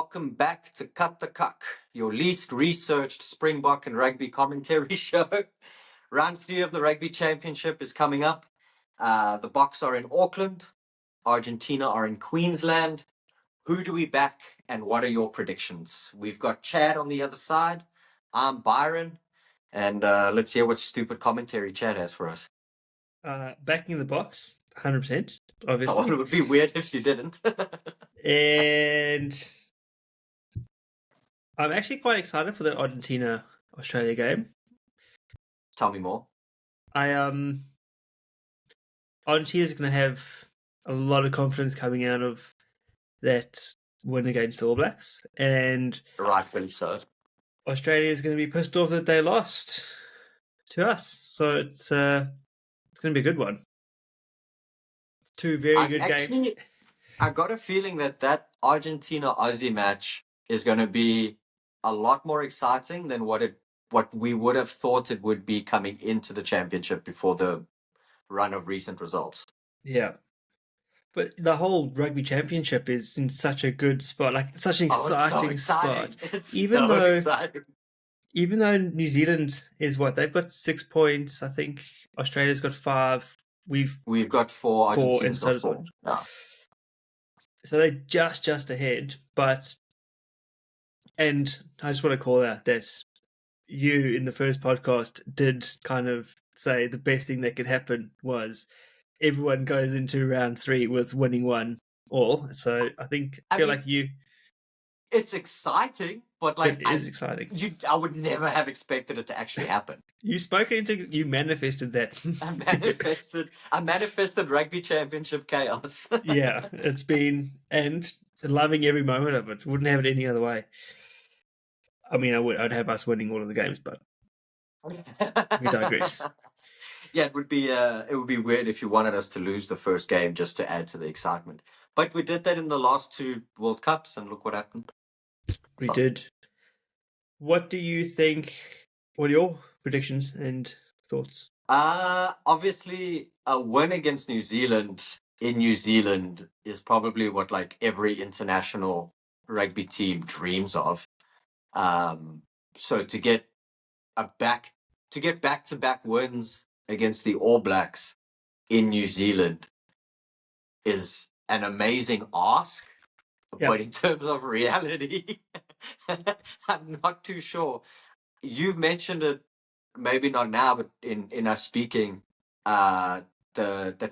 welcome back to Cut the Cuck, your least researched Springbok and rugby commentary show. Round 3 of the Rugby Championship is coming up. The Boks are in Auckland, Argentina are in Queensland. Who do we back and what are your predictions? We've got Chad on the other side. I'm Byron, and let's hear what stupid commentary Chad has for us. Backing the Boks, 100%, obviously. Oh, it would be weird if you didn't. And I'm actually quite excited for the Argentina-Australia game. Tell me more. Argentina's going to have a lot of confidence coming out of that win against the All Blacks, and rightfully so. Australia is going to be pissed off that they lost to us. So it's going to be a good one. Two very good games. I got a feeling that Argentina-Aussie match is going to be a lot more exciting than what we would have thought it would be coming into the championship before the run of recent results. Yeah. But the whole Rugby Championship is in such a good spot, like such an exciting spot. It's exciting. Even though New Zealand is they've got 6 points, I think Australia's got 5. We've got 4, Argentina's got 4. Yeah. So they're just ahead, and I just want to call out that you in the first podcast did kind of say the best thing that could happen was everyone goes into round 3 with winning 1 all. So I feel like you. It's exciting, but it is exciting. I would never have expected it to actually happen. You manifested that. I manifested Rugby Championship chaos. Yeah, it's been, and loving every moment of it. Wouldn't have it any other way. I mean, I'd have us winning all of the games, but we digress. Yeah, it would be weird if you wanted us to lose the first game just to add to the excitement. But we did that in the last 2 World Cups, and look what happened. We did. What do you think? What are your predictions and thoughts? Obviously, a win against New Zealand in New Zealand is probably what every international rugby team dreams of. So to get back-to-back wins against the All Blacks in New Zealand is an amazing ask. Yep. But in terms of reality, I'm not too sure. You've mentioned it, maybe not now, but in us speaking, that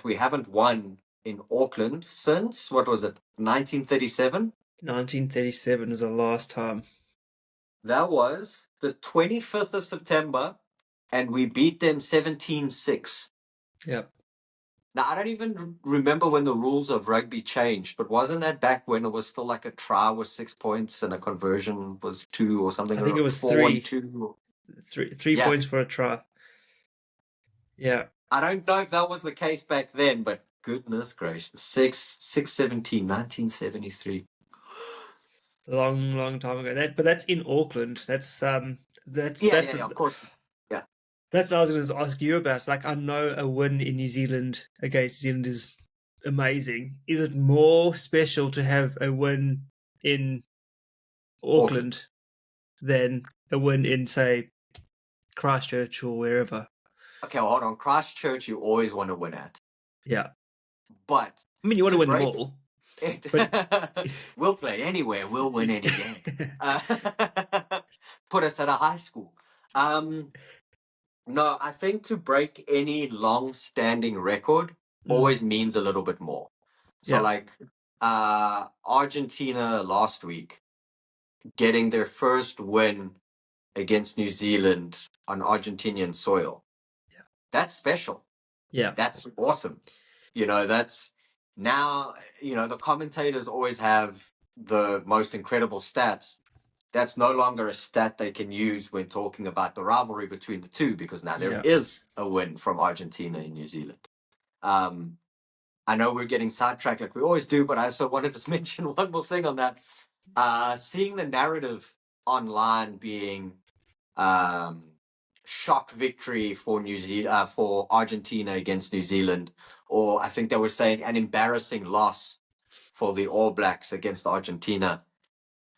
we haven't won in Auckland since, what was it, 1937? 1937 is the last time. That was the 25th of September, and we beat them 17-6. Yep. Now, I don't even remember when the rules of rugby changed, but wasn't that back when it was still like a try was 6 points and a conversion was 2 or something? I think it was 3. 3 points for a try. Yeah. I don't know if that was the case back then, but goodness gracious. 1973. Long time ago. But that's in Auckland. That's of course. That's what I was going to ask you about. I know a win in New Zealand against New Zealand is amazing. Is it more special to have a win in Auckland than a win in, say, Christchurch or wherever? Okay, well, hold on. Christchurch, you always want to win at. Yeah. But I mean, you want to win them all. But we'll play anywhere. We'll win any game. Put us at a high school. No, I think to break any long-standing record always means a little bit more. So, Argentina last week, getting their first win against New Zealand on Argentinian soil. Yeah. That's special. Yeah. That's awesome. That's now, the commentators always have the most incredible stats. That's no longer a stat they can use when talking about the rivalry between the two, because now there is a win from Argentina in New Zealand. I know we're getting sidetracked like we always do, but I also wanted to mention one more thing on that. Seeing the narrative online being shock victory for for Argentina against New Zealand, or I think they were saying an embarrassing loss for the All Blacks against Argentina.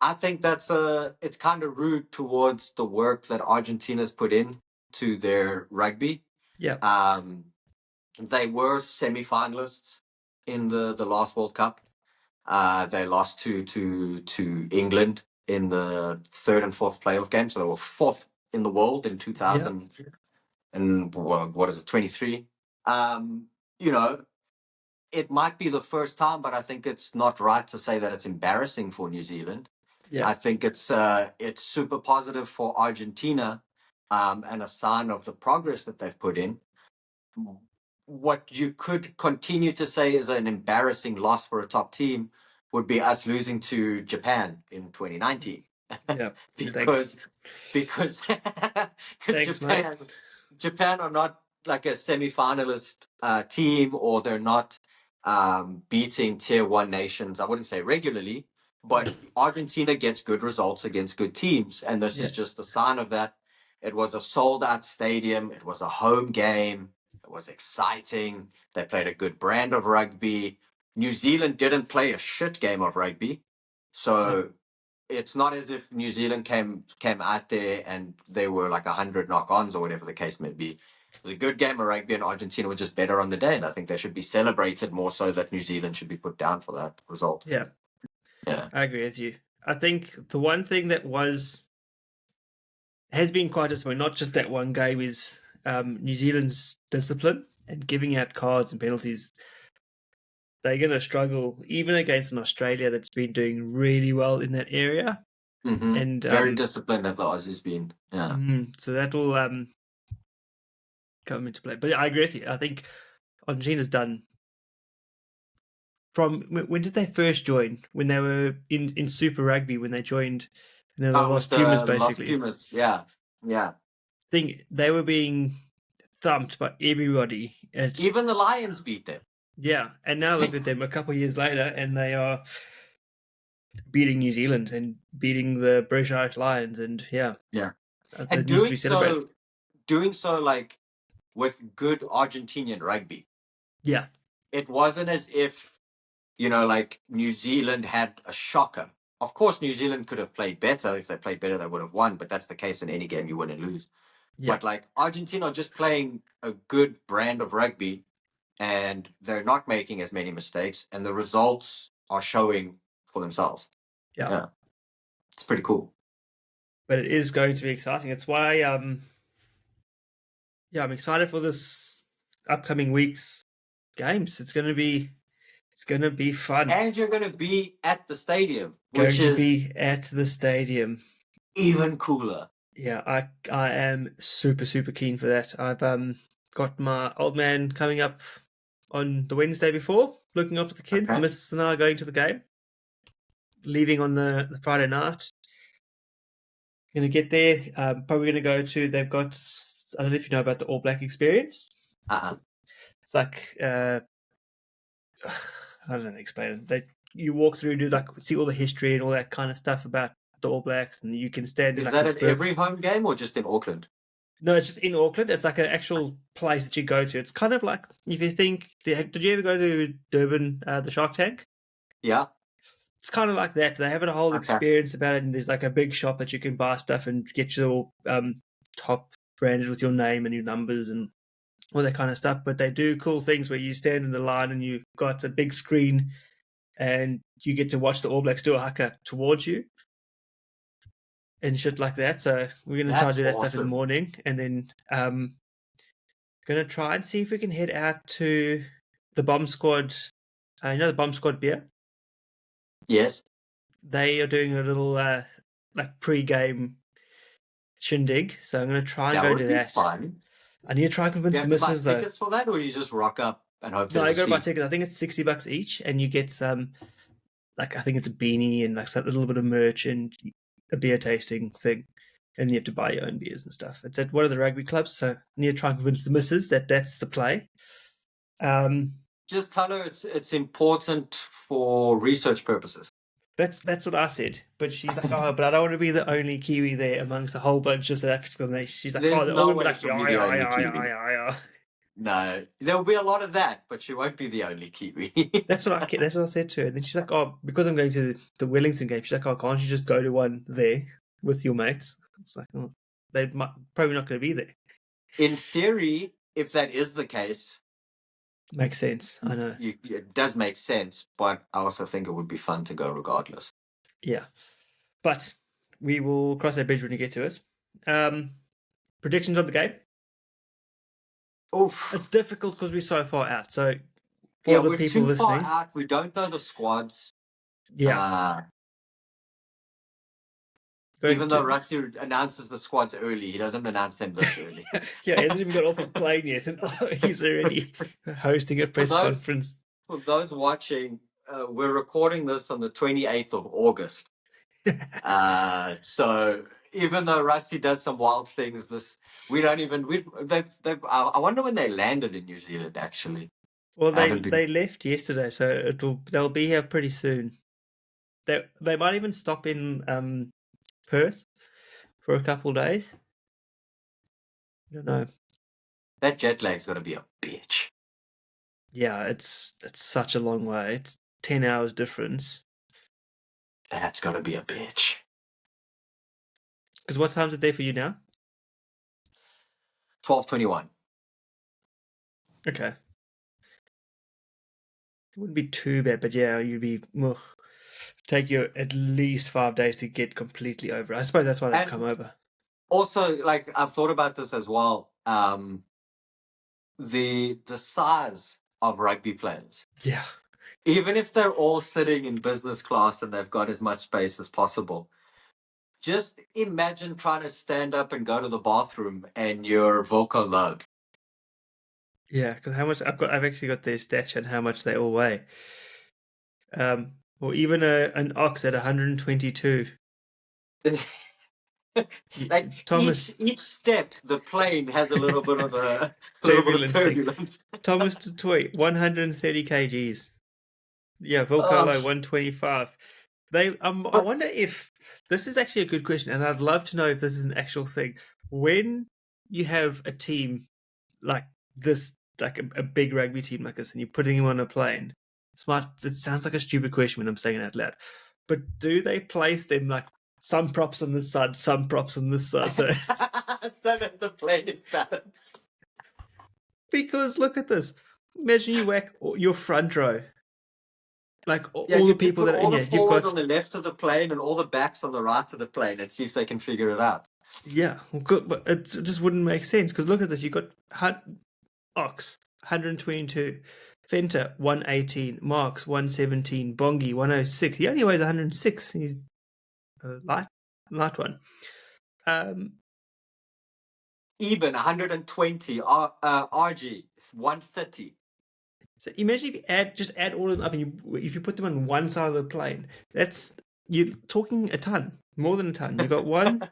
I think it's kind of rude towards the work that Argentina's put in to their rugby. Yeah, Um, they were semi-finalists in the last World Cup. They lost to England in the third and fourth playoff game, so they were fourth in the world in yeah, 2000 and what is it, 23. You know, it might be the first time, but I think it's not right to say that it's embarrassing for New Zealand. yeah, I think it's super positive for Argentina, and a sign of the progress that they've put in. What you could continue to say is an embarrassing loss for a top team would be us losing to Japan in 2019, yeah. Thanks, because because because thanks, mate. Japan are not like a semi-finalist team, or they're not beating tier one nations. I wouldn't say regularly, but Argentina gets good results against good teams, and this Yeah, is just a sign of that. It was a sold-out stadium. It was a home game. It was exciting. They played a good brand of rugby. New Zealand didn't play a shit game of rugby, no, so it's not as if New Zealand came out there and they were like 100 knock-ons or whatever the case may be. It was a good game of rugby, and Argentina were just better on the day, and I think they should be celebrated more so that New Zealand should be put down for that result. yeah, Yeah. I agree with you. I think the one thing that has been quite disappointing, not just that one game, is New Zealand's discipline and giving out cards and penalties. They're going to struggle even against an Australia that's been doing really well in that area. Mm-hmm. And Very disciplined have the Aussies been. Yeah. so that will come into play. But I agree with you. I think Argentina's done. From when did they first join? When they were in Super Rugby, when they joined, and they were the Oh, with Lost Pumas, the Lost basically. Pumas. Yeah. Yeah. I think they were being thumped by everybody. Even the Lions beat them. Yeah, and now look at them a couple of years later, and they are beating New Zealand and beating the British Irish Lions, and yeah, Yeah. And that needs to be celebrated. doing so like with good Argentinian rugby. Yeah, It wasn't as if, like New Zealand had a shocker. Of course, New Zealand could have played better. If they played better, they would have won. But that's the case in any game, you win and lose. yeah, But like Argentina are just playing a good brand of rugby, and they're not making as many mistakes, and the results are showing for themselves. yeah. Yeah, it's pretty cool. But it is going to be exciting. It's why yeah, I'm excited for this upcoming week's games. It's going to be fun. And you're going to be at the stadium, Going which to is be at the stadium. even cooler. Yeah, I am super keen for that. I've got my old man coming up on the Wednesday before, looking after the kids. Okay. The missus and I are going to the game, leaving on the Friday night. Going to get there. Probably going to go to. They've got. I don't know if you know about the All Black experience. It's like I don't know how to explain it. You walk through, do like see all the history and all that kind of stuff about the All Blacks, and you can stand in Is like that this at every home game or just in Auckland? No, it's just in Auckland. It's like an actual place that you go to. It's kind of like if you think, did you ever go to Durban, the Shark Tank? Yeah. It's kind of like that. They have a whole experience about it, and there's like a big shop that you can buy stuff and get your top branded with your name and your numbers and all that kind of stuff. But they do cool things where you stand in the line and you've got a big screen and you get to watch the All Blacks do a haka towards you and shit like that. So we're going to try to do that stuff in the morning, and then going to try and see if we can head out to the Bomb Squad. You know the Bomb Squad beer? Yes. They are doing a little like pre-game shindig, so I'm going to try and go to that. That would be fun. I need to try and convince the missus though. Tickets for that, or you just rock up and hope? No, I got to buy tickets. I think it's $60 each, and you get like I think it's a beanie and like a little bit of merch and a beer tasting thing, and you have to buy your own beers and stuff. It's at one of the rugby clubs, so I need to try and convince the missus that that's the play. Just tell her it's important for research purposes. That's what I said, but she's like, oh, but I don't want to be the only Kiwi there amongst a whole bunch of South African nations. She's like, There's oh, they're no all way like, for me to be the only Kiwi. No, there'll be a lot of that, but she won't be the only Kiwi. That's what I said to her. And then she's like, "Oh, because I'm going to the Wellington game." She's like, "Oh, can't you just go to one there with your mates?" It's like, oh, they might probably not going to be there. In theory, if that is the case, Makes sense. I know. it does make sense, but I also think it would be fun to go regardless. Yeah, but we will cross that bridge when we get to it. Predictions of the game. Oof. It's difficult because we're so far out. So for Yeah, the we're people too listening, far out. We don't know the squads. yeah, Even though Rusty announces the squads early, he doesn't announce them this early. yeah, he hasn't even got off the plane yet, and he's already hosting a press conference. For those watching, we're recording this on the 28th of August. So even though Rusty does some wild things, we don't even. I wonder when they landed in New Zealand. Actually, Well, they left yesterday, so they'll be here pretty soon. They might even stop in Perth for a couple of days. I don't know. That jet lag's got to be a bitch. Yeah, it's such a long way. It's 10 hours difference. That's got to be a bitch. Because what time's it there for you now? 12:21. Okay. It wouldn't be too bad, but yeah, you'd be take you at least 5 days to get completely over. I suppose that's why they've come over. Also, like, I've thought about this as well. The size of rugby players. Yeah. Even if they're all sitting in business class and they've got as much space as possible, just imagine trying to stand up and go to the bathroom and you're vocal low. Yeah, because how much I've actually got their stats and how much they all weigh. Or even an ox at 122. Like Thomas, each step, the plane has a little bit of turbulence. Thomas Toy, 130 kgs. Yeah, Volcolo 125. I wonder if this is actually a good question, and I'd love to know if this is an actual thing. When you have a team like this, like a big rugby team like this, and you're putting them on a plane, it sounds like a stupid question when I'm saying it out loud, but do they place them like some props on this side, some props on this side, so that the plane is balanced? Because look at this. Imagine you whack your front row. Like all the people that all the forwards on the left of the plane and all the backs on the right of the plane and see if they can figure it out. Yeah, well, good, but it just wouldn't make sense because look at this. You got Ox 122, Fenter 118, Marks 117, Bongi 106. He only weighs 106. He's a light one. Eben 120, RG 130. So imagine if you just add all of them up, and if you put them on one side of the plane, you're talking a ton, more than a ton. You got one.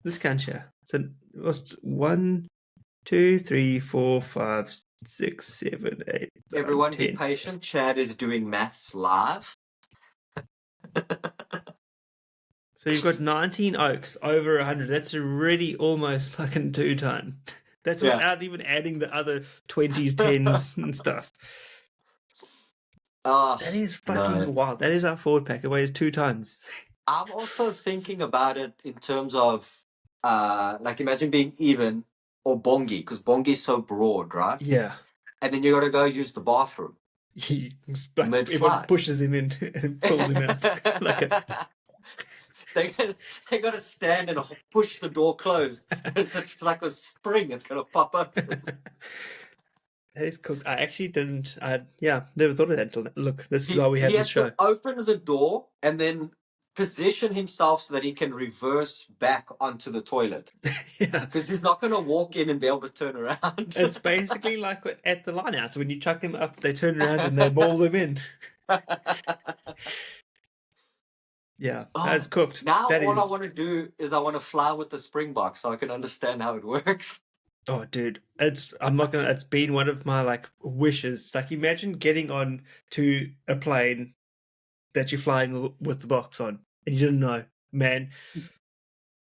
This can't share. So it was 1, 2, 3, 4, 5, 6, 7, 8. 9, Everyone 10. be patient. Chad is doing maths live. So you've got 19 oaks over 100. That's already almost fucking 2 ton. That's without even adding the other 20s, 10s and stuff. That is fucking wild. That is our forward pack. It weighs 2 tons. I'm also thinking about it in terms of, like, imagine being Eben or Bongi, because Bongi's so broad, right? Yeah. And then you got to go use the bathroom. Everyone pushes him in and pulls him out. They got to stand and push the door closed. It's like a spring. It's going to pop up. That is cool. I actually didn't. Never thought of that until now. Look, this is why we have this show. He has to open the door and then position himself so that he can reverse back onto the toilet. Yeah. Because he's not going to walk in and be able to turn around. It's basically like at the line out. So when you chuck them up, they turn around and they ball them in. Yeah, that's cooked. Now I want to do is I want to fly with the Springboks so I can understand how it works. Oh, dude, it's been one of my like wishes. Like, imagine getting on to a plane that you're flying with the Boks on, and you didn't know, man.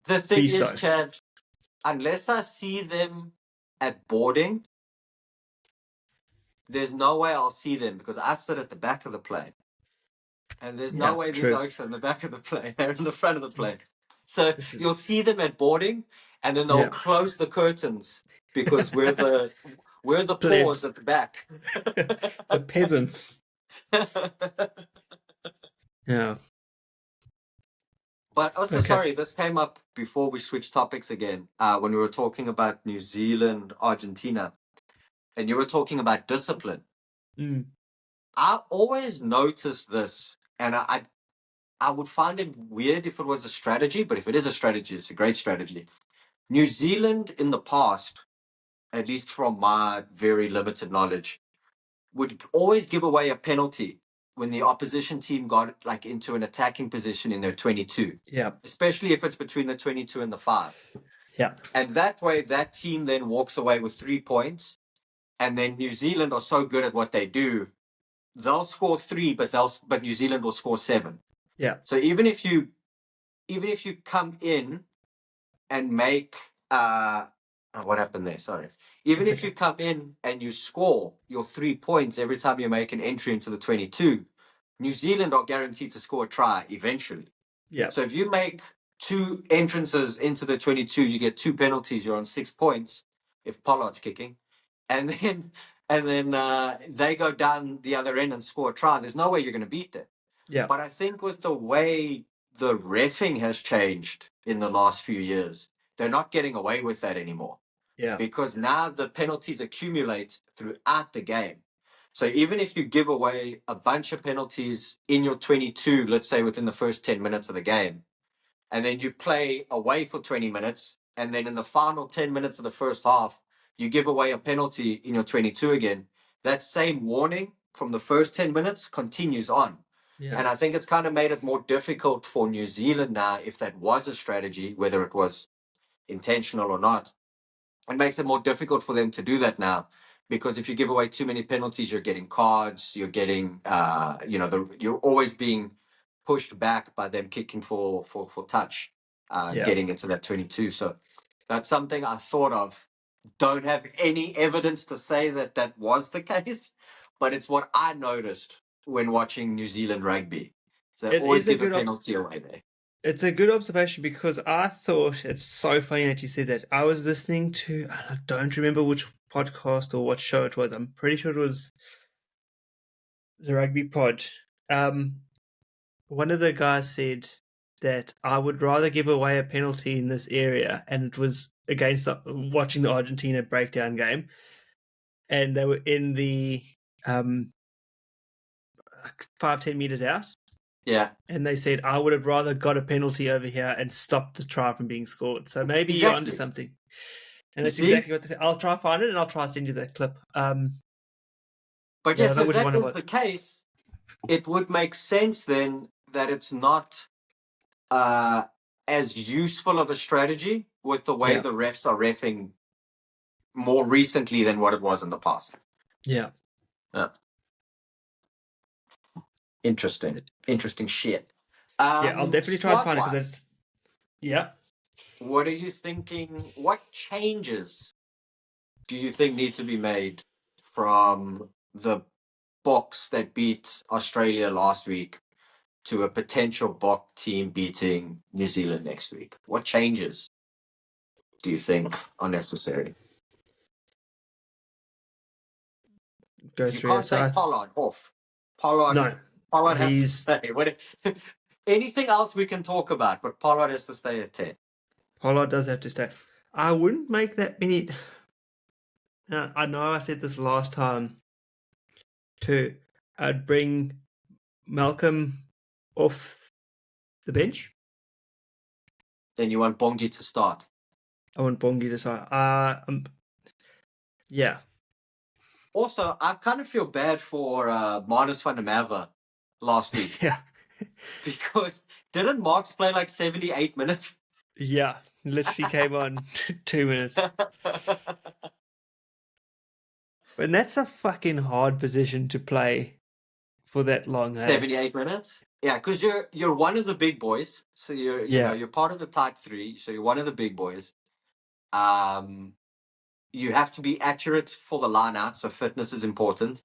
The thing is, Chad, unless I see them at boarding, there's no way I'll see them because I sit at the back of the plane. And there's no Yeah, way these true. oaks are in the back of the plane. They're in the front of the plane. So This is you'll see them at boarding, and then they'll yeah. close the curtains because we're the paws Plebs. at the back. The peasants. Yeah. But also, Okay. sorry, this came up before we switched topics again. When we were talking about New Zealand, Argentina, and you were talking about discipline. Mm. I always noticed this, and I would find it weird if it was a strategy, but if it is a strategy, it's a great strategy. New Zealand in the past, at least from my very limited knowledge, would always give away a penalty when the opposition team got like into an attacking position in their 22, Yeah. especially if it's between the 22 and the 5. Yeah. And that way, that team then walks away with 3 points. And then New Zealand are so good at what they do, they'll score 3, but New Zealand will score 7. Yeah. So even if you come in and make what happened there? Sorry. Even That's if okay. you come in and you score your 3 points every time you make an entry into the 22, New Zealand are guaranteed to score a try eventually. Yeah. So if you make 2 entrances into the 22, you get 2 penalties. You're on 6 points if Pollard's kicking, and then they go down the other end and score a try. There's no way you're going to beat them. Yeah. But I think with the way the reffing has changed in the last few years, they're not getting away with that anymore Yeah. because now the penalties accumulate throughout the game. So even if you give away a bunch of penalties in your 22, let's say within the first 10 minutes of the game, and then you play away for 20 minutes, and then in the final 10 minutes of the first half, you give away a penalty in your 22 again, that same warning from the first 10 minutes continues on. Yeah. And I think it's kind of made it more difficult for New Zealand now, if that was a strategy, whether it was intentional or not. It makes it more difficult for them to do that now, because if you give away too many penalties, you're getting cards, you're getting, you're always being pushed back by them kicking for touch, Yeah. getting into that 22. So that's something I thought of. Don't have any evidence to say that that was the case, but it's what I noticed when watching New Zealand rugby. So they It always is a give a good penalty away there. It's a good observation because I thought it's so funny that you said that. I was listening to, I don't remember which podcast or what show it was. I'm pretty sure it was the Rugby Pod. One of the guys said that I would rather give away a penalty in this area, and it was against watching the Argentina breakdown game, and they were in the 5-10 meters out. Yeah. And they said, I would have rather got a penalty over here and stopped the try from being scored. So maybe you're onto Exactly. something. And You that's see? exactly what they said. I'll try find it and I'll try send you that clip. But Yeah, I yes, don't know if which that one it is was. the case, it would make sense then that it's not uh, as useful of a strategy with the way Yeah. the refs are reffing more recently than what it was in the past. Yeah. Interesting. Interesting shit. Yeah, I'll definitely try and Squad find it because wise, that's, yeah. what are you thinking? What changes do you think need to be made from the Boks that beat Australia last week to a potential Bok team beating New Zealand next week? What changes do you think are necessary? Go You through it. can't So take Pollard off. Pollard, no, Pollard has to he's, stay. Anything else we can talk about, but Pollard has to stay at 10. Pollard does have to stay. I wouldn't make that many. I know I said this last time too. I'd bring Malcolm off the bench. Then you want Bongi to start. I want Bongi to start. Yeah. Also, I kind of feel bad for Marnus van der Merwe last week Yeah. because didn't Marks play like 78 minutes? Yeah. Literally came on 2 minutes. And that's a fucking hard position to play for that long, hey? 78 minutes? Yeah, because you're one of the big boys. So you're Yeah. you're part of the tight three. So you're one of the big boys. Um, you have to be accurate for the line out, so fitness is important.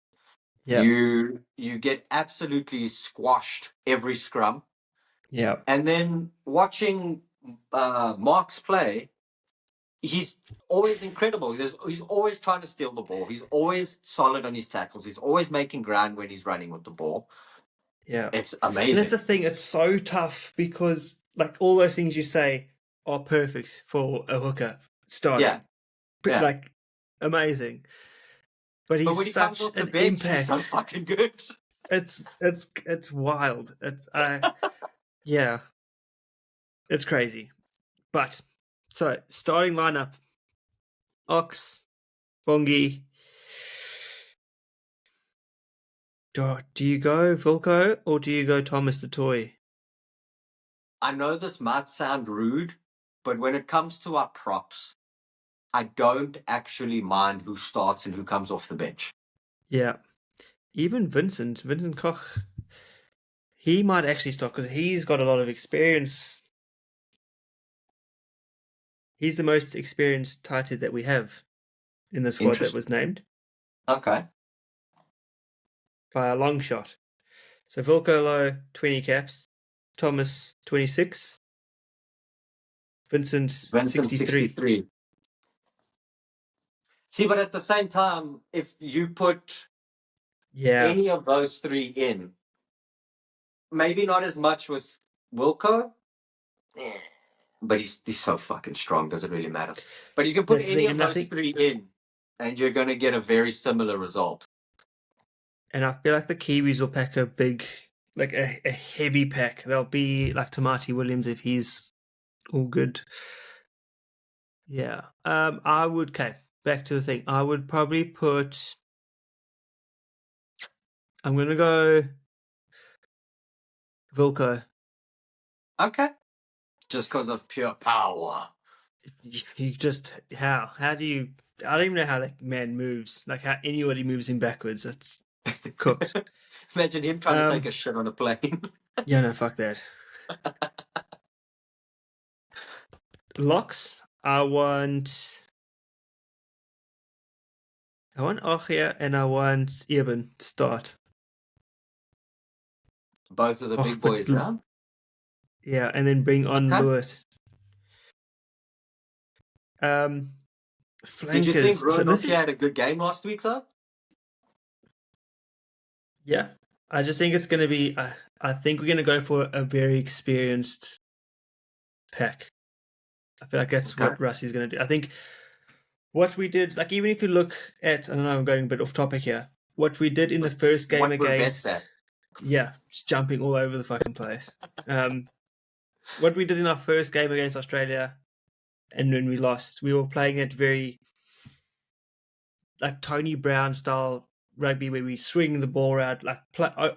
Yeah. You get absolutely squashed every scrum. Yeah. And then watching Mark's play, he's always incredible. He's always trying to steal the ball. He's always solid on his tackles. He's always making ground when he's running with the ball. Yeah. It's And that's amazing. the thing, it's so tough because like all those things you say are perfect for a hooker starting. Yeah. Like amazing. But But he's when he comes such off the an bench, he's so impact. fucking good. It's wild. Yeah, it's crazy. But so starting lineup: Ox, Bongi. Do you go Vilko or do you go Thomas the Toy? I know this might sound rude, but when it comes to our props, I don't actually mind who starts and who comes off the bench. Yeah, even Vincent Koch, he might actually start because he's got a lot of experience. He's the most experienced tight head that we have in the squad that Interesting. was named Okay. by a long shot. So Vilko Low, 20 caps. Thomas, 26. Vincent, Vincent 63. 63. See, but at the same time, if you put Yeah, any of those three in, maybe not as much with Wilco, but he's so fucking strong, doesn't really matter. But you can put that's the any thing. of those three in, and you're going to get a very similar result. And I feel like the Kiwis will pack a big, like a heavy pack. They'll be like Tamati Williams if he's all good. Yeah. I would, okay, back to the thing. I would probably put, I'm going to go Vilko. Okay. Just because of pure power. You just, how do you, I don't even know how that man moves. Like how anybody moves him backwards. That's cooked. Imagine him trying to take a shit on a plane. Yeah, no, fuck that. Locks, I want Achia and I want Eben to start. Both of the Oh, big but boys, huh? yeah, and then bring on Okay. Lewitt. Did you think Flankers. So Roanoke this is, had a good game last week, though? yeah. I just think it's going to be. I think we're going to go for a very experienced pack. I feel like that's Okay. what Rusty's going to do. I think what we did, like even if you look at, I don't know, I'm going a bit off topic here. What we did in the first game What we're best against, at. yeah, just jumping all over the fucking place. What we did in our first game against Australia, and when we lost, we were playing it very like Tony Brown style rugby where we swing the ball around, like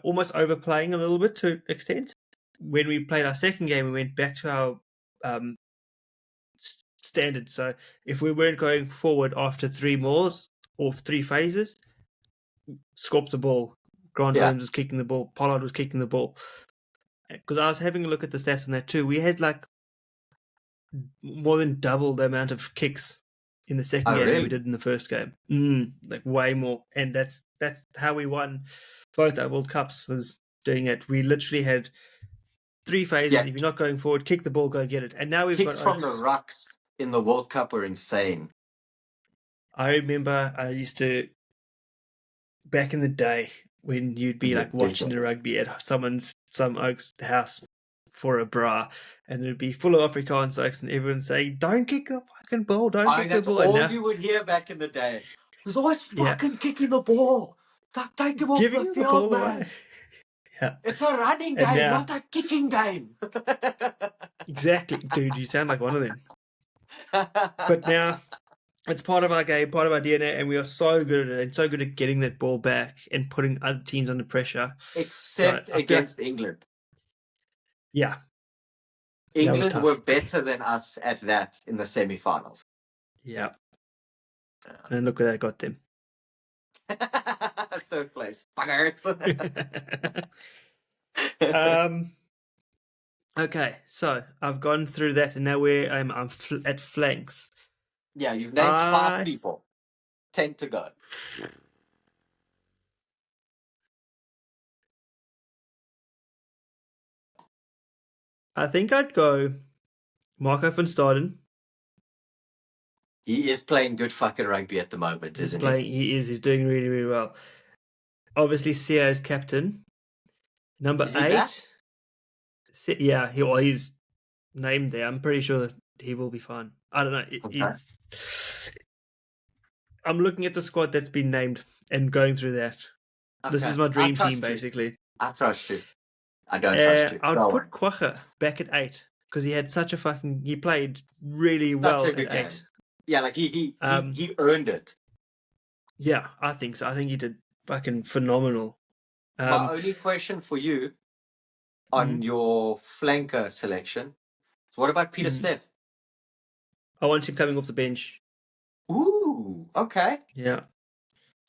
almost overplaying a little bit to extent. When we played our second game, we went back to our standard. So if we weren't going forward after three mauls or three phases, scorp the ball. Grant Williams was kicking the ball. Pollard was kicking the ball. Because I was having a look at the stats on that too. We had like more than double the amount of kicks in the second game than we did in the first game. Like way more. And that's how we won both our World Cups, was doing it. We literally had three phases. Yeah. If you're not going forward, kick the ball, go get it. And now we've Kicks got from the rucks in the World Cup were insane. I remember I used to, back in the day, when you'd be like watching the rugby at some oak's house for a bra, and it'd be full of Afrikaans oaks, and everyone saying, "Don't kick the fucking ball! Don't kick the ball!" That's all now, you would hear back in the day. There's always fucking kicking the ball. Take him off giving the you the field, ball man. away. Yeah, It's a running and game, now, not a kicking game. exactly, dude. You sound like one of them. But now it's part of our game, part of our DNA, and we are so good at it, and so good at getting that ball back and putting other teams under pressure. Except against England. Yeah. England were better than us at that in the semi-finals. Yeah. And look where that got them. Third place. Fuckers. Okay, so I've gone through that, and now I'm at flanks. Yeah, you've named 5 I people. 10 to go. think I'd go Marco van Staden. He is playing good fucking rugby at the moment, He's isn't he? playing. He's doing really, really well. Obviously, Sia is captain. Number Is he back? 8. Yeah, he's named there. I'm pretty sure he will be fine. I don't know. Okay. I'm looking at the squad that's been named and going through that. This Okay. is my I dream team, trust you. basically. I trust you. I don't trust you. I would Go on. put Quacha back at 8 because he had such a fucking. He played really Such well a at good 8. game. Yeah, like he Um, he earned it. yeah, I think so. I think he did fucking phenomenal. My only question for you on mhm, your flanker selection is what about Peter mhm. Steph? I want him coming off the bench. Ooh, okay. Yeah,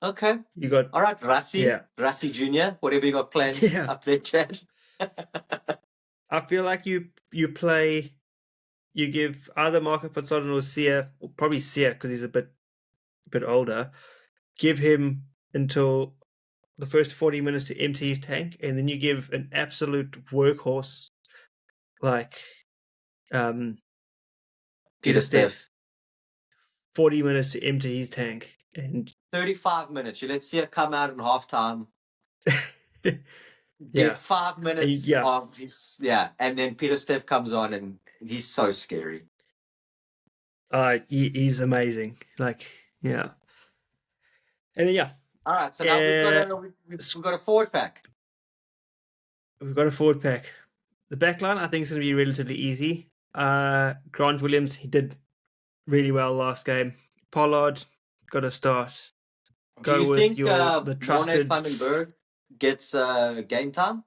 Okay. you got All right, yeah, Rassi Jr., whatever you got planned yeah. up there, Chad. I feel like you give either Marco Fazon or Sia, or probably Sia because he's a bit older. Give him until the first 40 minutes to empty his tank, and then you give an absolute workhorse like Peter Peter Steph. Steph 40 minutes to empty his tank, and 35 minutes. You let Sia come out in halftime. Give yeah, 5 minutes yeah, of his, yeah, and then Peter Steph comes on and he's so scary. he's amazing. Like, yeah, and then yeah, All right, so now we've got a forward pack. we've got a forward pack. The back line, I think, is going to be relatively easy. Grant Williams, he did really well last game. Pollard, got to start. Do you Go with think the Morne trusted. van den Berg gets game time?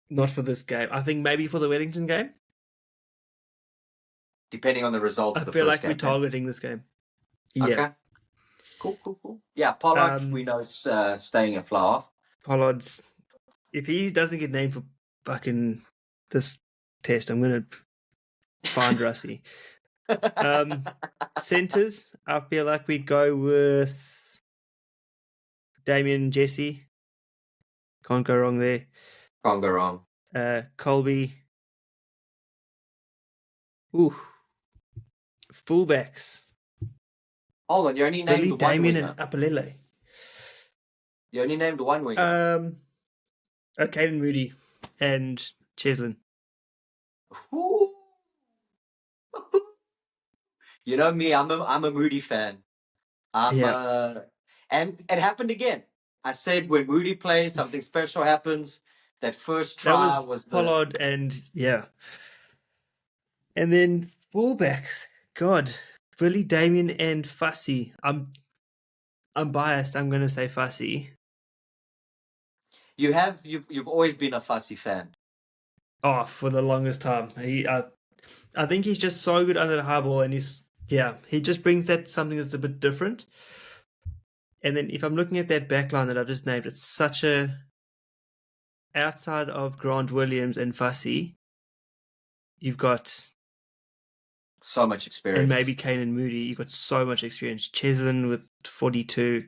Not for this game. I think maybe for the Wellington game. Depending on the result I of the feel first like we're game, then. targeting this game. Yeah. Okay. Cool. Yeah, Pollard, we know, is staying a fly off. Pollard's. If he doesn't get named for fucking this test, I'm gonna find Rusty. Centers, I feel like we go with Damien Jesse. Can't go wrong there. Can't go wrong. Colby. Ooh. Fullbacks. Hold on, you only named Billy, one Damien, winger. and Apalele. You only named one winger. Caden Moody and Cheslin. Ooh. You know me, I'm a Moody fan. And it happened again. I said when Moody plays, something special happens. That first That try was was the Pollard and and then fullbacks. God, Billy, Damien, and Fussy. I'm biased. I'm going to say Fussy. you've always been a fussy fan. Oh, for the longest time. I think he's just so good under the high ball, and he just brings that something that's a bit different. And then if I'm looking at that backline that I've just named, it's such a outside of Grant Williams and Fussy, you've got So much experience. and maybe Kane and Moody, you've got so much experience. Cheslin with 42. Do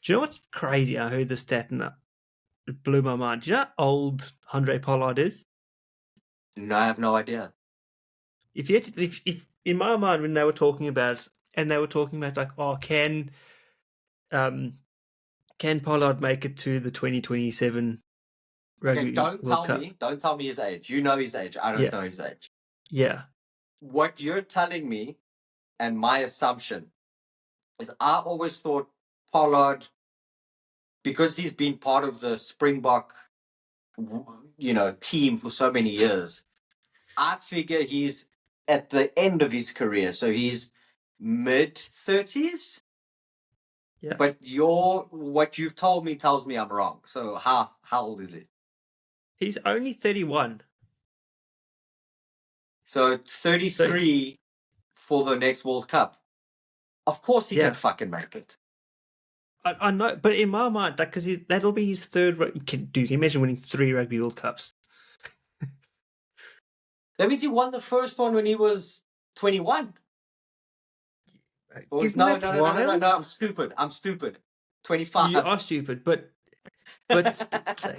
you know what's crazy? I heard this stat and it blew my mind. Do you know how old Andre Pollard is? No, I have no idea. If in my mind when they were talking about like, oh, can Pollard make it to the 2027 Okay, Rugby World Cup? don't tell me his age. You know his age. I don't know his age. Yeah. What you're telling me and my assumption is I always thought Pollard, because he's been part of the Springbok, team for so many years, I figure he's at the end of his career. So he's mid-30s. Yeah. But what you've told me tells me I'm wrong. So how old is he? He's only 31. So 33 for the next World Cup. Of course he can fucking make it. I know, but in my mind, like, because that'll be his third. Can you imagine winning 3 Rugby World Cups? That means he won the first one when he was 21. Isn't No, that no, no, no, no, no, wild? no. I'm stupid. You 25. are stupid, but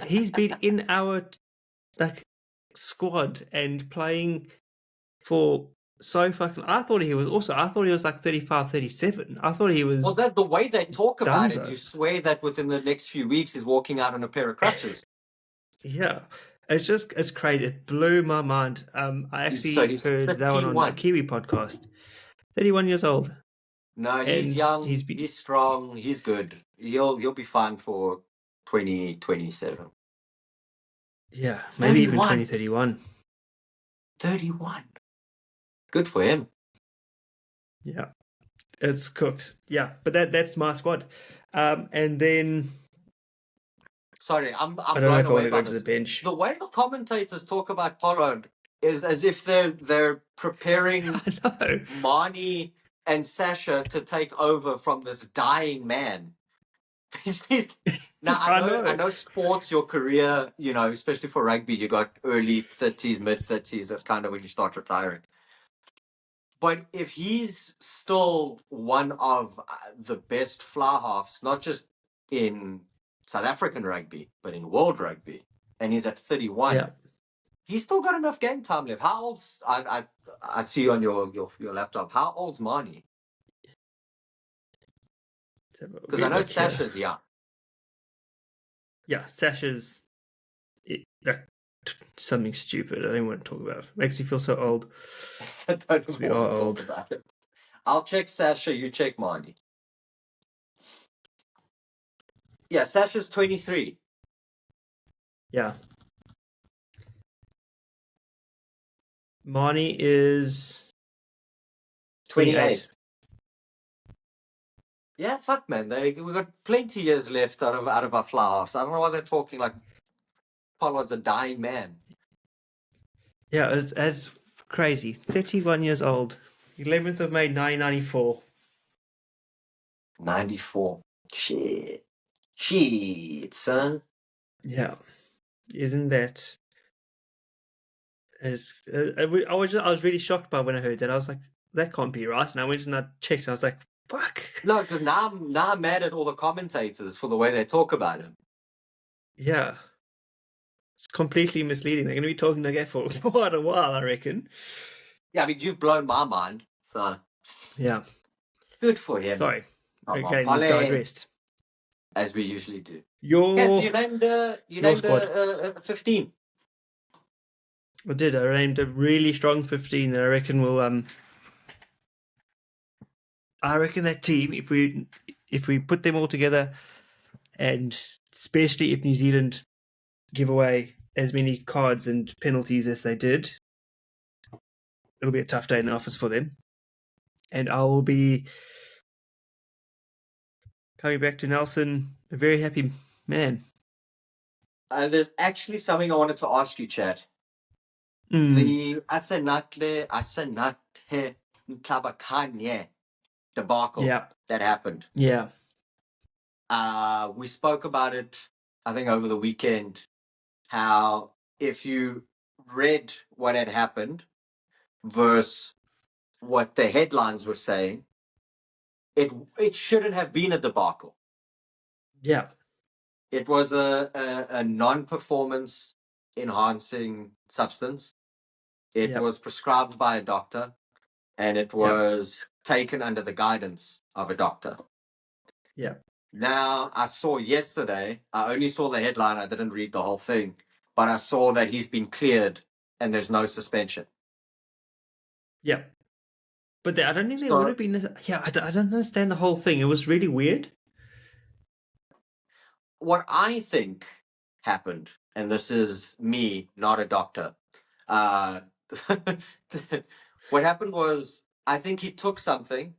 he's been in our like squad and playing for so fucking. I thought he was like 35, 37. I thought he Well, was that the way they talk about him, Dunzo. you swear that within the next few weeks he's walking out on a pair of crutches. Yeah, it's crazy. It blew my mind. I actually He's heard that one on a 31. Kiwi podcast. 31 years old, No, he's and young, he's been he's strong, he's good. He'll be fine for 2027. yeah maybe even 31. 2031. 31. Good for him. Yeah, it's cooked. Yeah, but that's my squad. And then Sorry, I'm I don't know blown if I want away to by go to the this. bench. The way the commentators talk about Pollard is as if they're preparing I know. Marnie and Sasha to take over from this dying man. Now I I know. know sports, your career, especially for rugby, you got early 30s, mid 30s. That's kind of when you start retiring. But if he's still one of the best fly halves, not just in South African rugby, but in world rugby, and he's at 31, Yeah. he's still got enough game time left. How old's I see you on your laptop. How old's Marnie? Because I know Look here. Sasha's young. Yeah, Sasha's something stupid. I don't want to talk about it. Makes me feel so old. I don't We want are to talk old. about it. I'll check Sasha, you check Marnie. Yeah, Sasha's 23. Yeah. Marnie is 28. Yeah, fuck man. We got plenty years left out of our fly halves. I don't know why they're talking like Pollard's a dying man. Yeah, it's crazy. 31 years old. 11th of May 1994. 94. Shit, son. Yeah. Isn't that I was really shocked by when I heard that. I was like, that can't be right. And I went and I checked and I was like, fuck. No, because now I'm mad at all the commentators for the way they talk about him. Yeah. It's completely misleading. They're going to be talking like that for quite a while, I reckon. Yeah, I mean you've blown my mind. So Yeah. good for him. Sorry. Come on, Again, we've Polly, digressed. as we usually do. Your Yes, you named squad. 15. I did. I named a really strong 15 that I reckon will. I reckon that team, if we put them all together, and especially if New Zealand give away as many cards and penalties as they did, it'll be a tough day in the office for them. And I will be coming back to Nelson, a very happy man. There's actually something I wanted to ask you, Chad. The Asenate Tabakanye debacle that happened. Yeah. We spoke about it, I think, over the weekend, how if you read what had happened versus what the headlines were saying, it shouldn't have been a debacle. Yeah. It was a non-performance enhancing substance. It was prescribed by a doctor, and it was taken under the guidance of a doctor. Yeah. Now, I saw yesterday, I only saw the headline, I didn't read the whole thing, but I saw that he's been cleared and there's no suspension. Yeah. But I don't think there would have been. Yeah, I don't understand the whole thing. It was really weird. What I think happened, and this is me, not a doctor, what happened was, I think he took something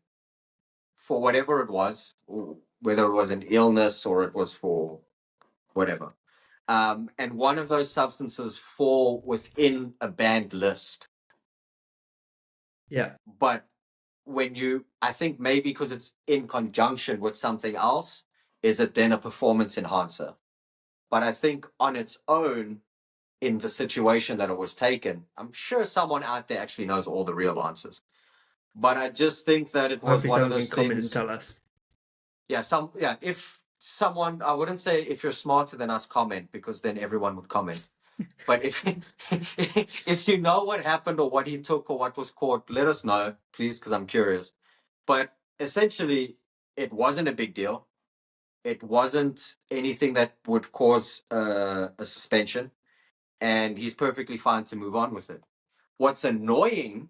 for whatever it was, whether it was an illness or it was for whatever. And one of those substances fall within a banned list. Yeah. But I think maybe because it's in conjunction with something else, is it then a performance enhancer? But I think on its own, in the situation that it was taken, I'm sure someone out there actually knows all the real answers. But I just think that it was Hopefully one of someone those can comment and things. tell us. Yeah, if someone, I wouldn't say if you're smarter than us, comment, because then everyone would comment. But if if you know what happened or what he took or what was caught, let us know, please, because I'm curious. But essentially, it wasn't a big deal. It wasn't anything that would cause a suspension, and he's perfectly fine to move on with it. What's annoying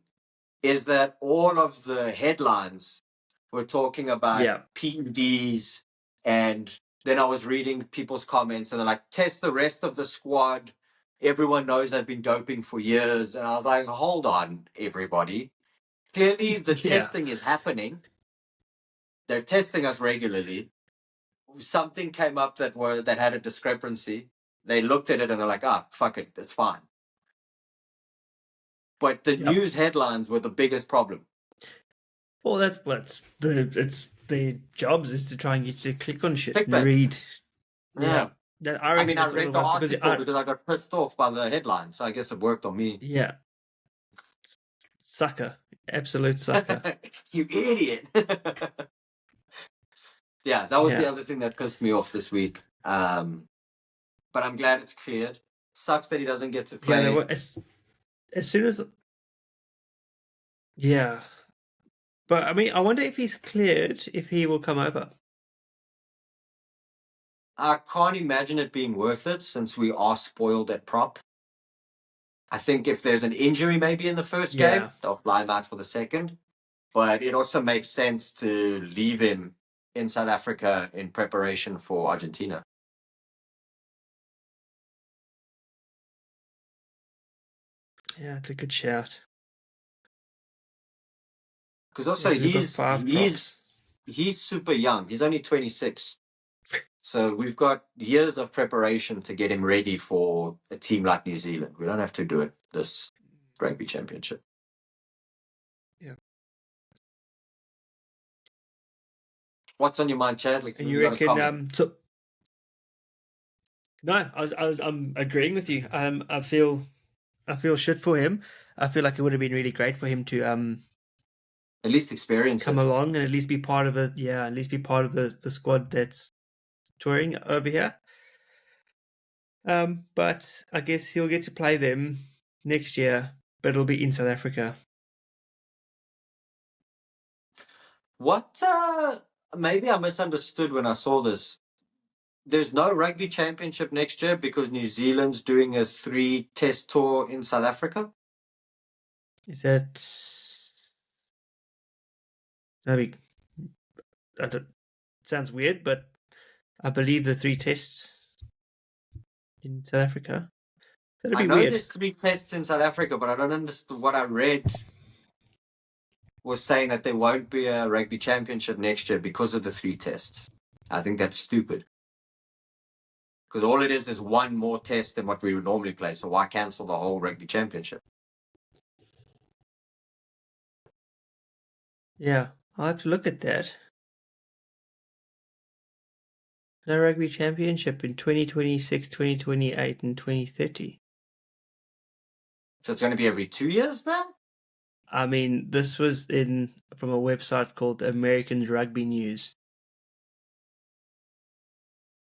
is that all of the headlines were talking about Yeah. PEDs, and then I was reading people's comments, and they're like, test the rest of the squad. Everyone knows they've been doping for years. And I was like, hold on, everybody. Clearly, the Yeah. testing is happening. They're testing us regularly. Something came up that had a discrepancy. They looked at it and they're like, fuck it, it's fine. But the Yep. news headlines were the biggest problem. Well, that's what's it's the jobs is to try and get you to click on shit and Clickbait. read. Yeah. Yeah. I I reckon mean, I that's all read it the was article because I got pissed off by the headline, so I guess it worked on me. yeah. Sucker. Absolute sucker. You idiot. Yeah, that was the Yeah. other thing that pissed me off this week. But I'm glad it's cleared. Sucks that he doesn't get to Yeah, they play. were as soon as yeah. But I mean, I wonder if he's cleared, if he will come over. I can't imagine it being worth it since we are spoiled at prop. I think if there's an injury maybe in the first Yeah. game, they'll fly him out for the second. But it also makes sense to leave him in South Africa in preparation for Argentina. Yeah, it's a good shout. Because also Yeah, we've got 5 props. he's super young. He's only 26. So we've got years of preparation to get him ready for a team like New Zealand. We don't have to do it this Rugby Championship. Yeah. What's on your mind, Chad? Like, And you you got a comment? reckon no, I'm agreeing with you. I feel shit for him. I feel like it would have been really great for him to At least experience come it. along and at least be part of it. Yeah, at least be part of the squad that's touring over here. But I guess he'll get to play them next year, but it'll be in South Africa. What? Maybe I misunderstood when I saw this. There's no Rugby Championship next year because New Zealand's doing a 3-test tour in South Africa. Is that maybe? I don't, sounds weird, but I believe the 3 tests in South Africa. That'd I be know weird. there's 3 tests in South Africa, but I don't understand what I read was saying that there won't be a Rugby Championship next year because of the 3 tests. I think that's stupid. Because all it is one more test than what we would normally play. So why cancel the whole Rugby Championship? Yeah, I'll have to look at that. No Rugby Championship in 2026, 2028, and 2030. So it's going to be every 2 years now? I mean, this was from a website called Americans Rugby News.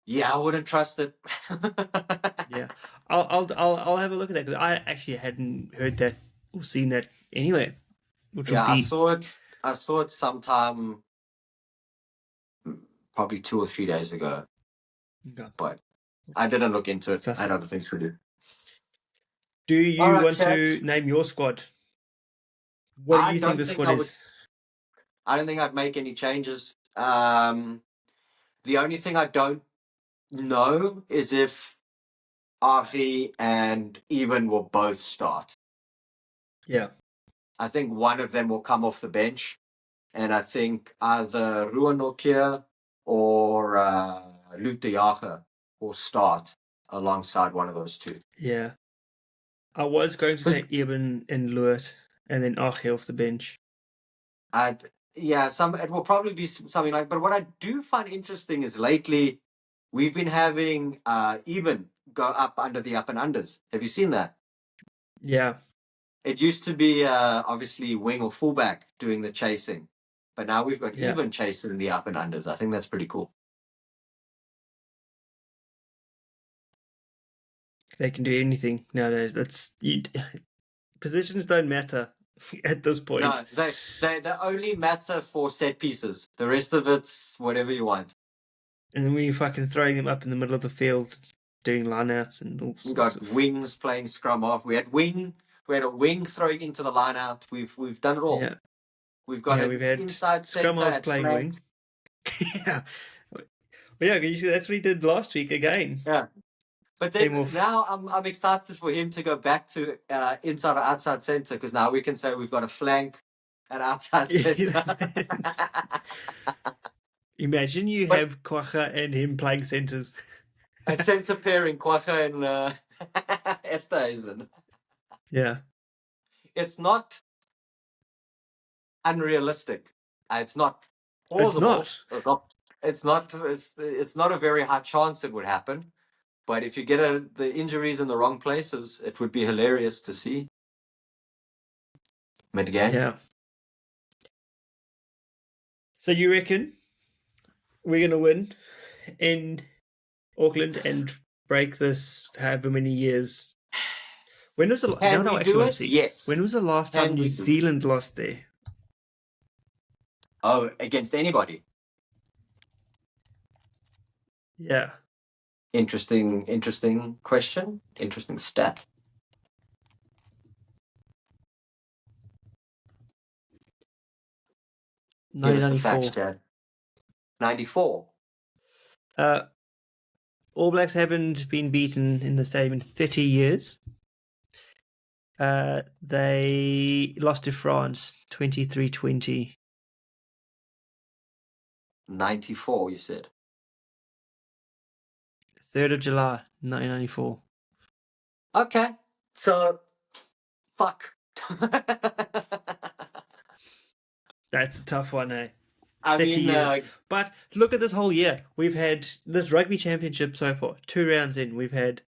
Yeah, I wouldn't trust it. Yeah, I'll have a look at that because I actually hadn't heard that or seen that anyway. Which would Yeah, be I saw it sometime, probably 2 or 3 days ago, okay. but I didn't look into it. So I had other things to do. do All you right, want Chad. to name your squad? What do I you think don't the think squad I would. is? I don't think I'd make any changes. The only thing I don't know is if Ari and Eben will both start. Yeah, I think one of them will come off the bench, and I think either Ruanokia or Luke de Jager will start alongside one of those two. yeah. I was going to say Eben and Luert, and then Ache off the bench. It will probably be something like. But what I do find interesting is lately we've been having Eben go up under the up and unders. Have you seen that? Yeah, It used to be obviously wing or fullback doing the chasing, but now we've got Yeah. even chasing in the up and unders. I think that's pretty cool. They can do anything nowadays. Positions don't matter at this point. No, they only matter for set pieces. The rest of it's whatever you want. And we fucking throwing them up in the middle of the field, doing lineouts and all We sorts got of. wings playing scrum off. We had a wing throwing into the line out. We've done it all. Yeah. We've got We've an had inside scrum center halves at playing flank. wing. Yeah. Well, yeah, you see, that's what he did last week again. Yeah. But Came then off. now I'm excited for him to go back to inside or outside center, because now we can say we've got a flank and outside center. Imagine you But have Kwacha and him playing centers. a center pairing, Quacha and Esterhuizen. Yeah. It's not unrealistic. It's not It's plausible. not. It's not a very high chance it would happen. But if you get the injuries in the wrong places, it would be hilarious to see mid-game. Yeah. So you reckon we're going to win in Auckland and break this however many years? When was the Can we do it? Yes. When was the last time Can New we do it? Zealand lost there? Oh, against anybody? Yeah. Interesting question. Interesting stat. Give us the facts, 1994. Chad. 94. All Blacks haven't been beaten in the stadium in 30 years. They lost to France 23-20. 94, you said. 3rd of July, 1994. Okay. So, fuck. That's a tough one, eh? I 30 mean, years. But look at this whole year. We've had this Rugby Championship so far. 2 rounds in. We've had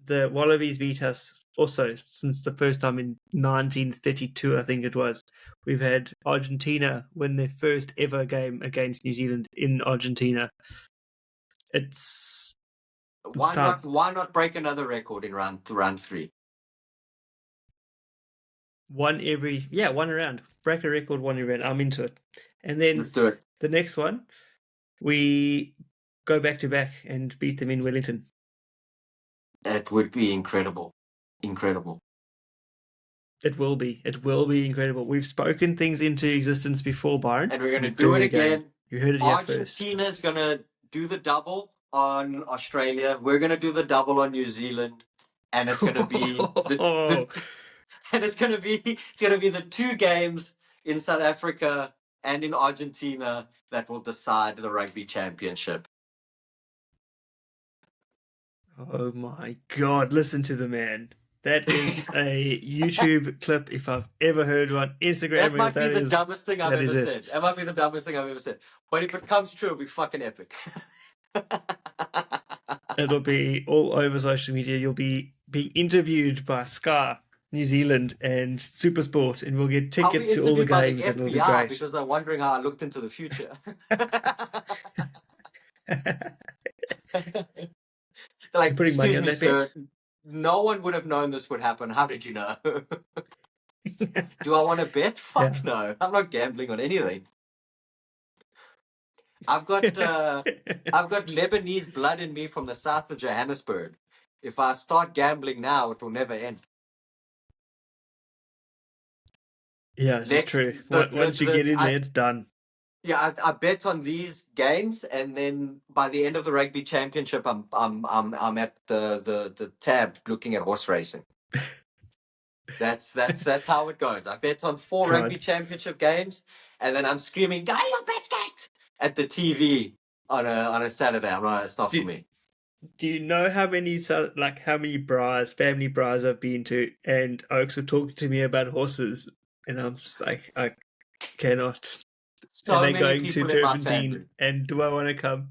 the Wallabies beat us also since the first time in 1932, I think it was. We've had Argentina win their first ever game against New Zealand in Argentina. It's why not break another record in round 3? one around. Break a record, one around. I'm into it. And then Let's do it. the next one, we go back to back and beat them in Wellington. It would be incredible. Incredible. It will be. It will be incredible. We've spoken things into existence before, Byron. And we're going to do it again. You heard it here first. Argentina's going to do the double on Australia. We're going to do the double on New Zealand. And it's going to be it's going to be the 2 games in South Africa and in Argentina that will decide the Rugby Championship. Oh my God, listen to the man. That is a YouTube clip if I've ever heard one. Instagram. That might be the dumbest thing I've ever said. That might be the dumbest thing I've ever said. But if it comes true, it'll be fucking epic. It'll be all over social media. You'll be being interviewed by Sky New Zealand and Supersport, and we'll get tickets to all the games. By the and it'll be FBI great. because they're wondering how I looked into the future. They're like, putting money on excuse me, sir, no one would have known this would happen. How did you know? Do I want to bet? Fuck no. I'm not gambling on anything. I've got Lebanese blood in me from the south of Johannesburg. If I start gambling now, it will never end. Yeah, this is true. Once you get in there, it's done. Yeah, I bet on these games, and then by the end of the Rugby Championship, I'm at the tab looking at horse racing. That's how it goes. I bet on 4 Rugby Championship games, and then I'm screaming, "Go your biscuit!" at the TV on a Saturday. I'm like, it's not for me. Do you know how many family bras I've been to, and Oaks were talking to me about horses, and I'm just like, I cannot. So and they're many going people to in my Turpentine, family. and do I want to come?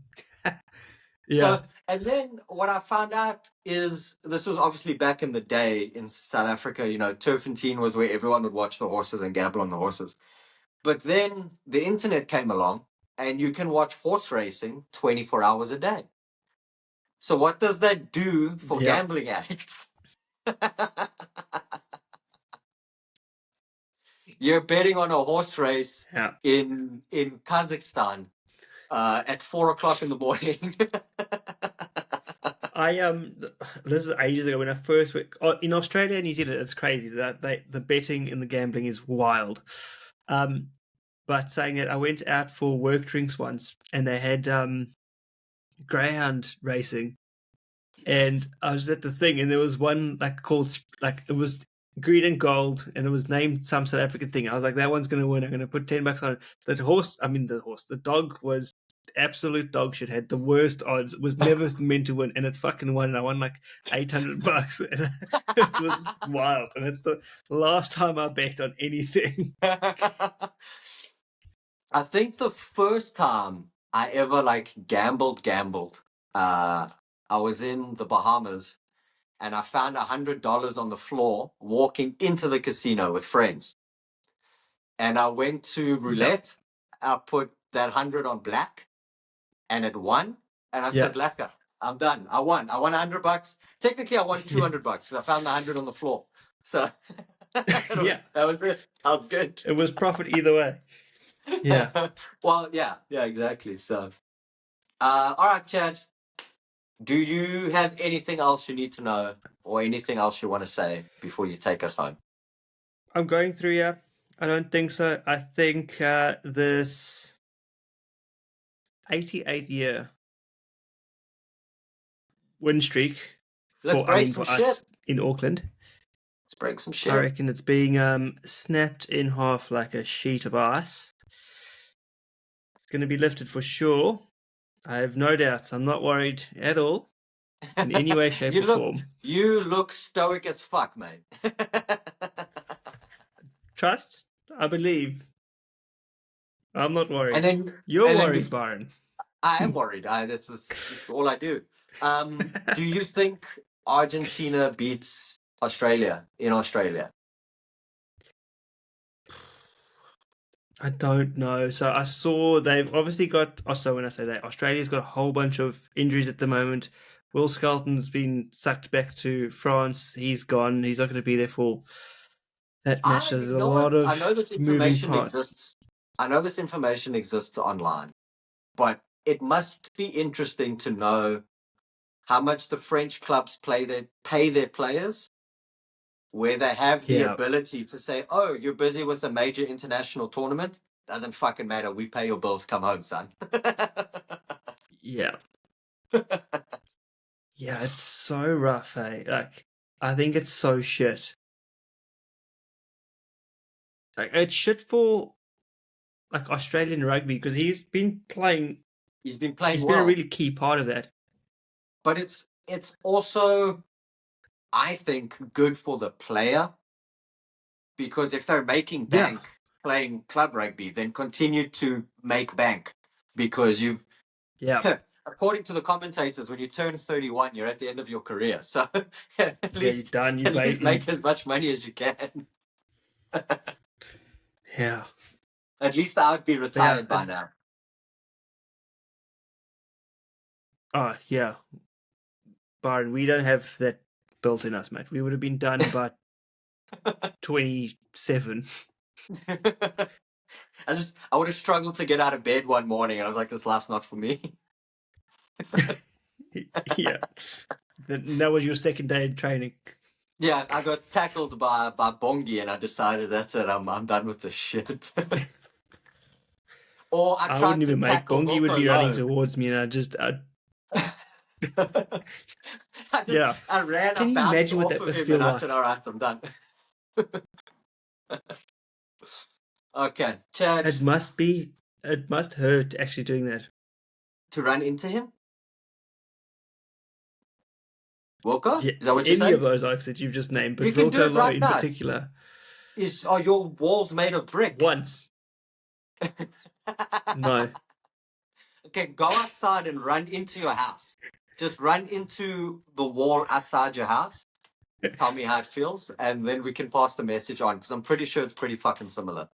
Yeah. So And then what I found out is this was obviously back in the day in South Africa, Turfentine was where everyone would watch the horses and gamble on the horses. But then the internet came along and you can watch horse racing 24 hours a day. So what does that do for Yeah. gambling addicts? You're betting on a horse race Yeah. in Kazakhstan at 4 o'clock in the morning. This is ages ago when I first went in Australia and New Zealand. It's crazy that the betting and the gambling is wild. But saying it, I went out for work drinks once, and they had greyhound racing, and I was at the thing, and there was one called it was green and gold, and it was named some South African thing. I was like, that one's going to win. I'm going to put $10 on it. The dog was absolute dog shit. Had the worst odds. It was never meant to win, and it fucking won. And I won like $800, and it was wild. And it's the last time I bet on anything. I think the first time I ever gambled, I was in the Bahamas and I found $100 on the floor walking into the casino with friends. And I went to roulette. I put that 100 on black and it won. And I said, Lekker, I'm done. I won. I won $100. Technically, I won $200 because I found the 100 on the floor. So that was it. That was good. It was profit either way. Yeah. Well, yeah, exactly. So, all right, Chad. Do you have anything else you need to know or anything else you want to say before you take us home? I'm going through, yeah. I don't think so. I think this 88-year win streak for us in Auckland. Let's break some shit. I reckon it's being snapped in half like a sheet of ice. It's going to be lifted for sure. I have no doubts. I'm not worried at all in any way, shape, or form. You look stoic as fuck, mate. Trust? I believe. I'm not worried. And then you're worried, Byron. I am worried. This is all I do. Do you think Argentina beats Australia in Australia? I don't know. So I saw they've obviously got. Also, when I say that, Australia's got a whole bunch of injuries at the moment. Will Skelton's been sucked back to France. He's gone. He's not going to be there for that match. There's a lot of. I know this information exists. I know this information exists online, but it must be interesting to know how much the French clubs pay their players, where they have the ability to say, "Oh, you're busy with a major international tournament. Doesn't fucking matter. We pay your bills. Come home, son." Yeah. Yeah, it's so rough, eh? I think it's so shit. It's shit for Australian rugby because he's been playing. He's been playing. He's been a really key part of that. But it's also, I think, good for the player, because if they're making bank playing club rugby, then continue to make bank, because you've according to the commentators, when you turn 31, you're at the end of your career. So at least done. At least make as much money as you can. Yeah. At least I would be retired by now. Oh, yeah. Byron, we don't have that built in us, mate. We would have been done by 27. I would have struggled to get out of bed one morning, and I was like, this life's not for me. Yeah. That was your second day in training. Yeah, I got tackled by Bongi, and I decided that's it. I'm done with this shit. Or I wouldn't even make Bongi would be running towards me, and I ran. Can you imagine what that must feel like? I said, all right, I'm done. Okay, Chad. It must hurt actually doing that. To run into him? Wilco? Yeah, is that what you're saying? Any of those oaks that you've just named, but Wilco Low in particular. Are your walls made of brick? Once. No. Okay, go outside and run into your house. Just run into the wall outside your house. Tell me how it feels, and then we can pass the message on, because I'm pretty sure it's pretty fucking similar.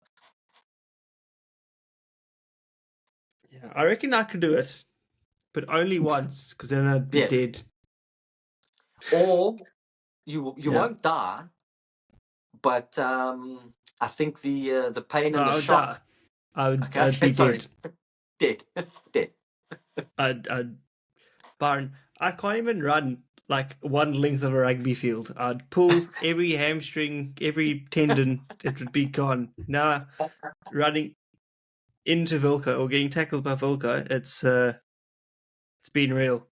Yeah, I reckon I could do it, but only once, because then I'd be Yes. dead. Or you Yeah. won't die, but I think the pain No, and I the would shock. die. I'd Okay, be sorry. dead. Dead. I'd Byron, I can't even run like one length of a rugby field. I'd pull every hamstring, every tendon, it would be gone. Now, running into Vilka or getting tackled by Vilka, it's been real.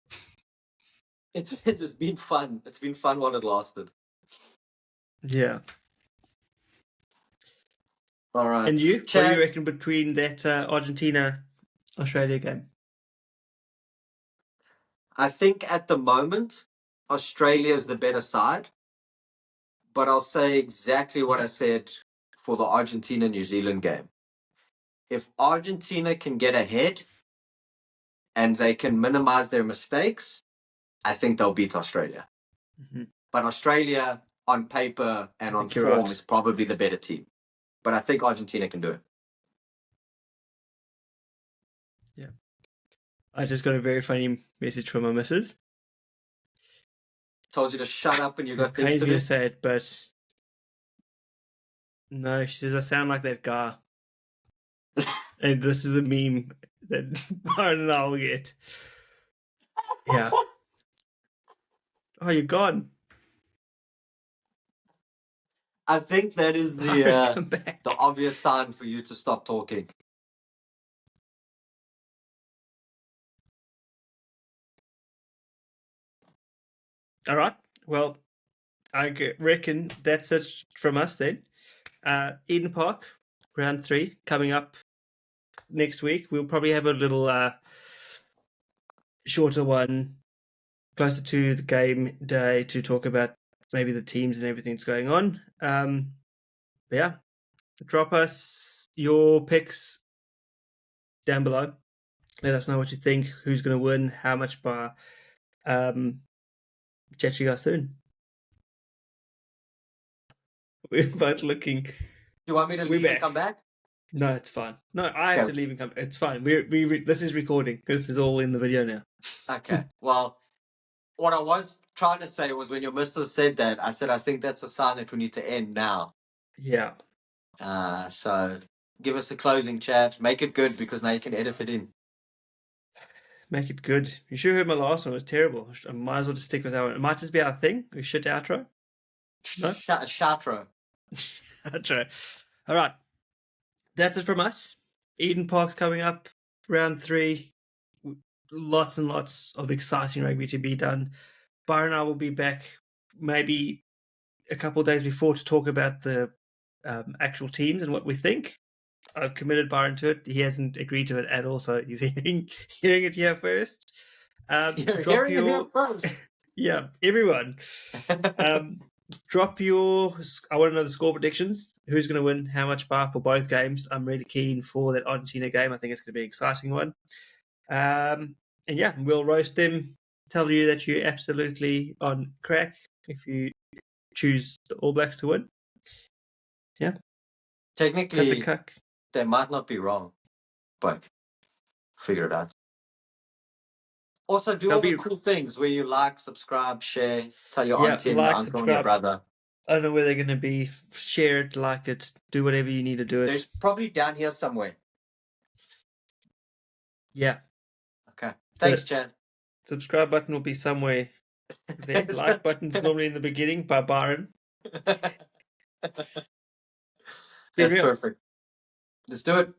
It's been fun. It's been fun while it lasted. Yeah. All right. And you? Chad, What do you reckon between that Argentina-Australia game? I think at the moment, Australia is the better side, but I'll say exactly what I said for the Argentina-New Zealand game. If Argentina can get ahead and they can minimize their mistakes, I think they'll beat Australia. Mm-hmm. But Australia, on paper and on you're form, right. is probably the better team. But I think Argentina can do it. Yeah. I just got a very funny message from my missus. Told you to shut up when you got things Pains to me do. to say it, but no, she says I sound like that guy. And this is a meme that Byron and I will get. Yeah. Oh, you're gone. I think that is Come back. the obvious sign for you to stop talking. All right. Well, I reckon that's it from us then. Eden Park, round 3, coming up next week. We'll probably have a little shorter one closer to the game day to talk about maybe the teams and everything that's going on. Yeah, drop us your picks down below. Let us know what you think, who's going to win, how much by. Chat you guys soon. We're both looking. Do you want me to leave and come back? No, it's fine. No, I have to leave and come. It's fine. This is recording. This is all in the video now. Okay. Well, what I was trying to say was when your missus said that, I said I think that's a sign that we need to end now. Yeah. So give us a closing, Chad. Make it good, because now you can edit it in. Make it good. You sure heard my last one. It was terrible. I might as well just stick with that one. It might just be our thing. We shit outro. No? Outro. Outro. All right. That's it from us. Eden Park's coming up. Round 3. Lots and lots of exciting rugby to be done. Byron and I will be back maybe a couple of days before to talk about the actual teams and what we think. I've committed Byron to it. He hasn't agreed to it at all, so he's hearing it here first. You're hearing it here first. Yeah, everyone. Drop your. I want to know the score predictions. Who's going to win? How much by for both games? I'm really keen for that Argentina game. I think it's going to be an exciting one. And yeah, we'll roast them. Tell you that you're absolutely on crack if you choose the All Blacks to win. Yeah. Technically, they might not be wrong, but figure it out. Also, do all the cool things where you like, subscribe, share, tell your auntie and your uncle and your brother. I don't know where they're going to be. Share it, like it, do whatever you need to do it. There's probably down here somewhere. Yeah. Okay. Thanks, Chad. Subscribe button will be somewhere there. Like button's normally in the beginning by Byron. That's perfect. Let's do it.